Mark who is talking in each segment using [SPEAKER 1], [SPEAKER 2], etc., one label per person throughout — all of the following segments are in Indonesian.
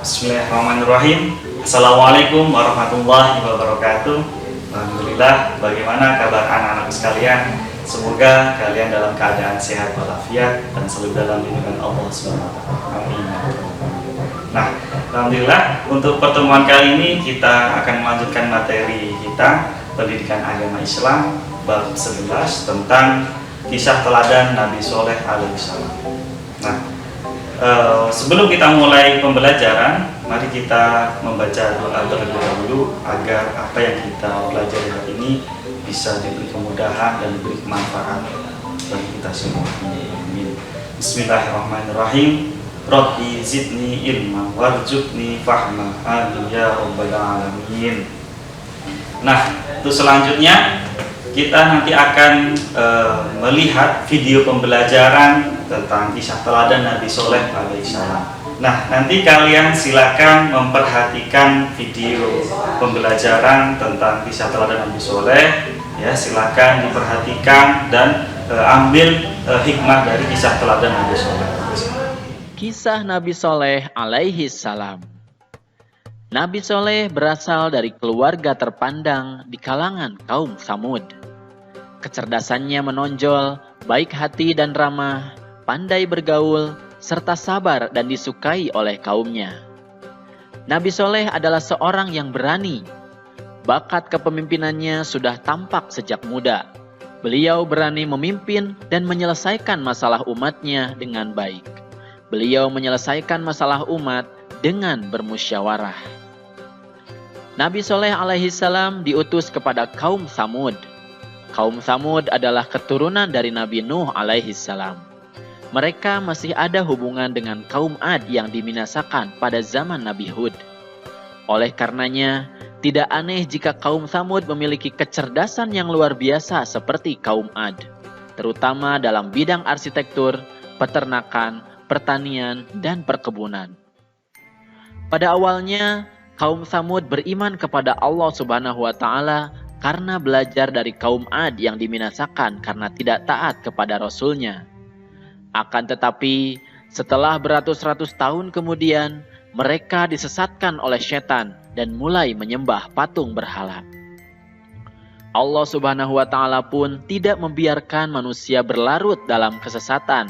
[SPEAKER 1] Bismillahirrahmanirrahim. Assalamualaikum warahmatullahi wabarakatuh. Alhamdulillah, bagaimana kabar anak-anak sekalian? Semoga kalian dalam keadaan sehat walafiat dan selalu dalam lindungan Allah SWT. Amin. Nah, alhamdulillah untuk pertemuan kali ini kita akan melanjutkan materi kita pendidikan agama Islam bab 11 tentang kisah teladan Nabi Soleh alaihissalam. Nah, sebelum kita mulai pembelajaran, mari kita membaca doa terlebih dahulu agar apa yang kita pelajari hari ini bisa diberi kemudahan dan diberi manfaat bagi kita semua. Amin. Bismillahirrahmanirrahim. Rabbi zidni ilma warzuqni fahma. Amin ya rabbal alamin. Nah, untuk selanjutnya kita nanti akan melihat video pembelajaran tentang kisah teladan Nabi Soleh alaihissalam. Nah, nanti kalian silakan memperhatikan video pembelajaran tentang kisah teladan Nabi Soleh. Ya, silakan diperhatikan dan ambil hikmah dari kisah teladan Nabi Soleh.
[SPEAKER 2] Kisah Nabi Soleh alaihi salam. Nabi Soleh berasal dari keluarga terpandang di kalangan kaum Tsamud. Kecerdasannya menonjol, baik hati dan ramah, pandai bergaul, serta sabar dan disukai oleh kaumnya. Nabi Soleh adalah seorang yang berani. Bakat kepemimpinannya sudah tampak sejak muda. Beliau berani memimpin dan menyelesaikan masalah umatnya dengan baik. Beliau menyelesaikan masalah umat dengan bermusyawarah. Nabi Soleh alaihissalam diutus kepada kaum Tsamud. Kaum Tsamud adalah keturunan dari Nabi Nuh alaihissalam. Mereka masih ada hubungan dengan kaum Ad yang dibinasakan pada zaman Nabi Hud. Oleh karenanya, tidak aneh jika kaum Tsamud memiliki kecerdasan yang luar biasa seperti kaum Ad, terutama dalam bidang arsitektur, peternakan, pertanian, dan perkebunan. Pada awalnya, kaum Tsamud beriman kepada Allah Subhanahu wa Ta'ala karena belajar dari kaum Ad yang dibinasakan karena tidak taat kepada Rasulnya. Akan tetapi, setelah beratus-ratus tahun kemudian, mereka disesatkan oleh setan dan mulai menyembah patung berhala. Allah Subhanahu wa Ta'ala pun tidak membiarkan manusia berlarut dalam kesesatan.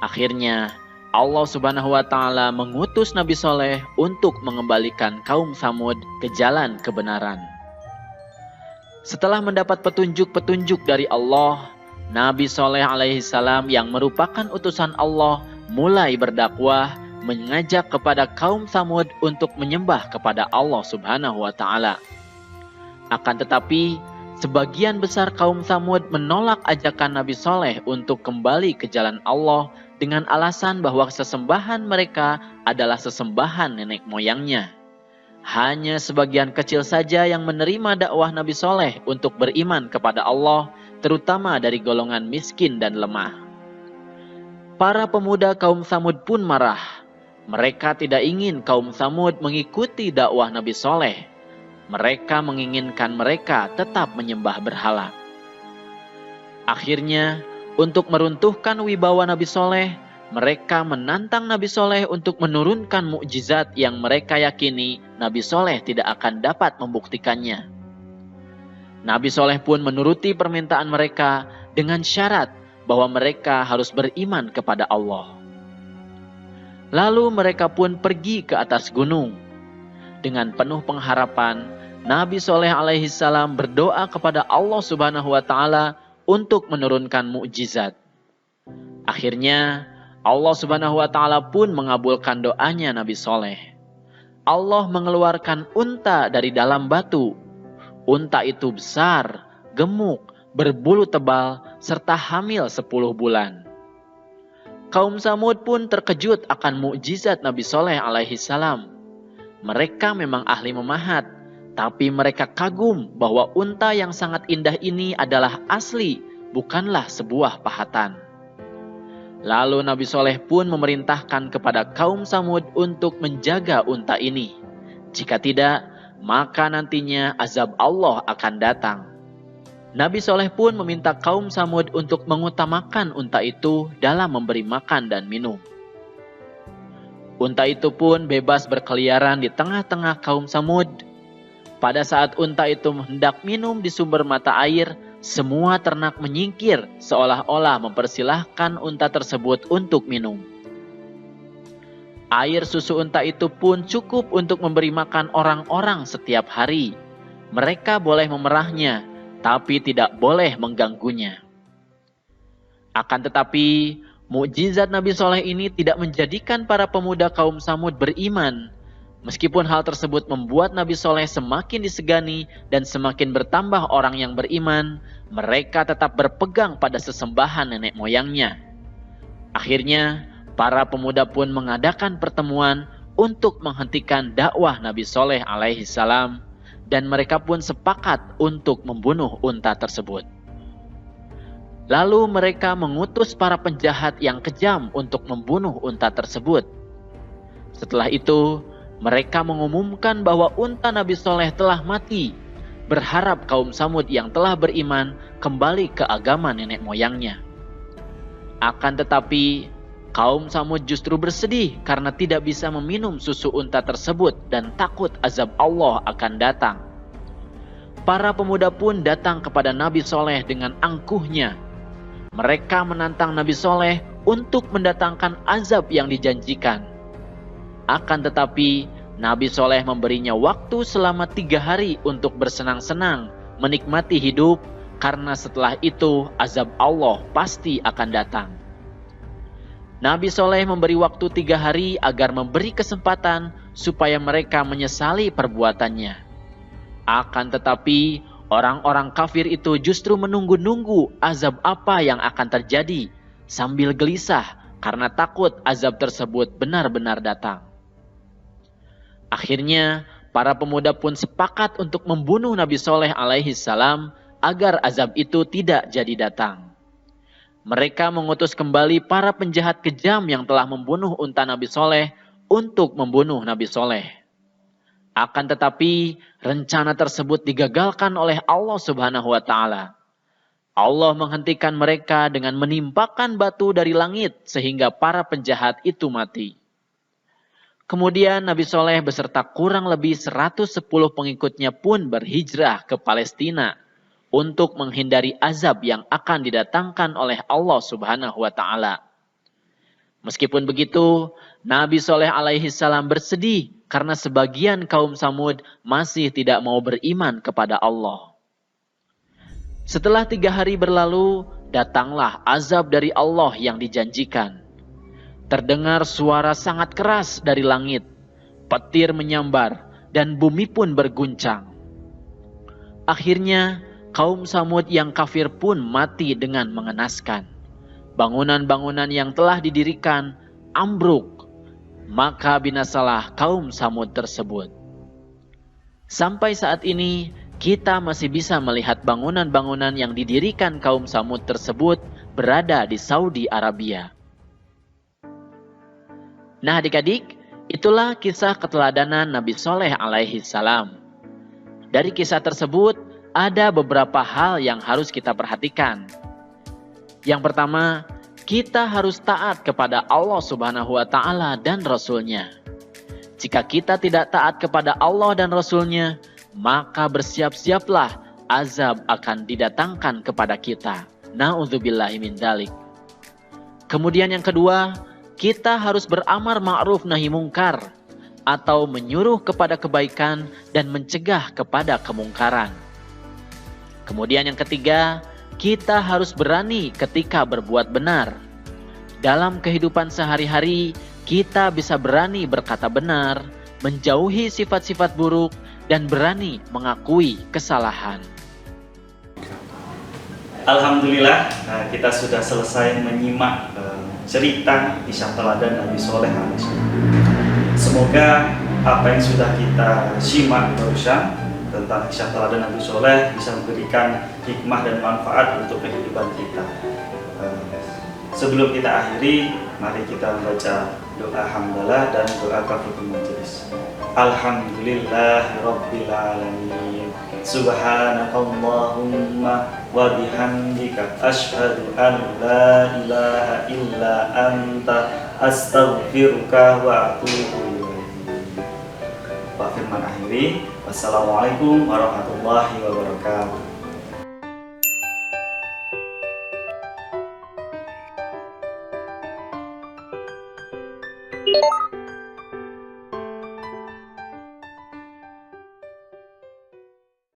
[SPEAKER 2] Akhirnya, Allah Subhanahu wa Ta'ala mengutus Nabi Soleh untuk mengembalikan kaum Tsamud ke jalan kebenaran. Setelah mendapat petunjuk-petunjuk dari Allah, Nabi Soleh alaihissalam yang merupakan utusan Allah mulai berdakwah mengajak kepada kaum Tsamud untuk menyembah kepada Allah Subhanahu wa Ta'ala. Akan tetapi, sebagian besar kaum Tsamud menolak ajakan Nabi Soleh untuk kembali ke jalan Allah dengan alasan bahwa sesembahan mereka adalah sesembahan nenek moyangnya. Hanya sebagian kecil saja yang menerima dakwah Nabi Soleh untuk beriman kepada Allah, terutama dari golongan miskin dan lemah. Para pemuda kaum Tsamud pun marah. Mereka tidak ingin kaum Tsamud mengikuti dakwah Nabi Soleh. Mereka menginginkan mereka tetap menyembah berhala. Akhirnya, untuk meruntuhkan wibawa Nabi Soleh, mereka menantang Nabi Soleh untuk menurunkan mukjizat yang mereka yakini Nabi Soleh tidak akan dapat membuktikannya. Nabi Soleh pun menuruti permintaan mereka dengan syarat bahwa mereka harus beriman kepada Allah. Lalu mereka pun pergi ke atas gunung. Dengan penuh pengharapan, Nabi Soleh alaihissalam berdoa kepada Allah Subhanahu wa Ta'ala untuk menurunkan mukjizat. Akhirnya, Allah Subhanahu wa Ta'ala pun mengabulkan doanya Nabi Soleh. Allah mengeluarkan unta dari dalam batu. Unta itu besar, gemuk, berbulu tebal, serta hamil 10 bulan. Kaum Tsamud pun terkejut akan mukjizat Nabi Soleh alaihissalam. Mereka memang ahli memahat, tapi mereka kagum bahwa unta yang sangat indah ini adalah asli, bukanlah sebuah pahatan. Lalu Nabi Soleh pun memerintahkan kepada kaum Tsamud untuk menjaga unta ini. Jika tidak, maka nantinya azab Allah akan datang. Nabi Soleh pun meminta kaum Tsamud untuk mengutamakan unta itu dalam memberi makan dan minum. Unta itu pun bebas berkeliaran di tengah-tengah kaum Samud. Pada saat unta itu hendak minum di sumber mata air, semua ternak menyingkir seolah-olah mempersilahkan unta tersebut untuk minum. Air susu unta itu pun cukup untuk memberi makan orang-orang setiap hari. Mereka boleh memerahnya, tapi tidak boleh mengganggunya. Akan tetapi, mukjizat Nabi Soleh ini tidak menjadikan para pemuda kaum Samud beriman. Meskipun hal tersebut membuat Nabi Soleh semakin disegani dan semakin bertambah orang yang beriman, mereka tetap berpegang pada sesembahan nenek moyangnya. Akhirnya, para pemuda pun mengadakan pertemuan untuk menghentikan dakwah Nabi Soleh alaihi salam, dan mereka pun sepakat untuk membunuh unta tersebut. Lalu mereka mengutus para penjahat yang kejam untuk membunuh unta tersebut. Setelah itu, mereka mengumumkan bahwa unta Nabi Soleh telah mati, berharap kaum Samud yang telah beriman kembali ke agama nenek moyangnya. Akan tetapi, kaum Samud justru bersedih karena tidak bisa meminum susu unta tersebut dan takut azab Allah akan datang. Para pemuda pun datang kepada Nabi Soleh dengan angkuhnya. Mereka menantang Nabi Soleh untuk mendatangkan azab yang dijanjikan. Akan tetapi, Nabi Soleh memberinya waktu selama 3 hari untuk bersenang-senang, menikmati hidup, karena setelah itu azab Allah pasti akan datang. Nabi Soleh memberi waktu 3 hari agar memberi kesempatan supaya mereka menyesali perbuatannya. Akan tetapi, orang-orang kafir itu justru menunggu-nunggu azab apa yang akan terjadi sambil gelisah karena takut azab tersebut benar-benar datang. Akhirnya, para pemuda pun sepakat untuk membunuh Nabi Soleh alaihi salam agar azab itu tidak jadi datang. Mereka mengutus kembali para penjahat kejam yang telah membunuh unta Nabi Soleh untuk membunuh Nabi Soleh. Akan tetapi, rencana tersebut digagalkan oleh Allah Subhanahu wa Ta'ala. Allah menghentikan mereka dengan menimpakan batu dari langit sehingga para penjahat itu mati. Kemudian Nabi Soleh beserta kurang lebih 110 pengikutnya pun berhijrah ke Palestina untuk menghindari azab yang akan didatangkan oleh Allah Subhanahu wa Ta'ala. Meskipun begitu, Nabi Soleh alaihi salam bersedih karena sebagian kaum Samud masih tidak mau beriman kepada Allah. Setelah 3 hari berlalu, datanglah azab dari Allah yang dijanjikan. Terdengar suara sangat keras dari langit, petir menyambar, dan bumi pun berguncang. Akhirnya, kaum Samud yang kafir pun mati dengan mengenaskan. Bangunan-bangunan yang telah didirikan ambruk, maka binasalah kaum Samud tersebut. Sampai saat ini, kita masih bisa melihat bangunan-bangunan yang didirikan kaum Samud tersebut berada di Saudi Arabia. Nah adik-adik, itulah kisah keteladanan Nabi Soleh alaihi salam. Dari kisah tersebut, ada beberapa hal yang harus kita perhatikan. Yang pertama, kita harus taat kepada Allah Subhanahu wa Ta'ala dan Rasul-Nya. Jika kita tidak taat kepada Allah dan Rasul-Nya, maka bersiap-siaplah azab akan didatangkan kepada kita. Na'udzubillahi min dzalik. Kemudian yang kedua, kita harus beramar ma'ruf nahi mungkar, atau menyuruh kepada kebaikan dan mencegah kepada kemungkaran. Kemudian yang ketiga, kita harus berani ketika berbuat benar. Dalam kehidupan sehari-hari, kita bisa berani berkata benar, menjauhi sifat-sifat buruk, dan berani mengakui kesalahan.
[SPEAKER 1] Alhamdulillah, kita sudah selesai menyimak cerita kisah teladan Nabi Soleh alaihissalam. Semoga apa yang sudah kita simak barusan tentang kisah teladan Nabi Soleh bisa memberikan hikmah dan manfaat untuk kehidupan kita. Sebelum kita akhiri, mari kita membaca doa hamdalah dan doa kafaratul majelis. Alhamdulillahirabbil alamin. Subhanakallahumma wa bihamdika asyhadu an la ilaha illa anta astaghfiruka wa atubu ilaik. Pak Firman akhiri, wassalamualaikum warahmatullahi wabarakatuh.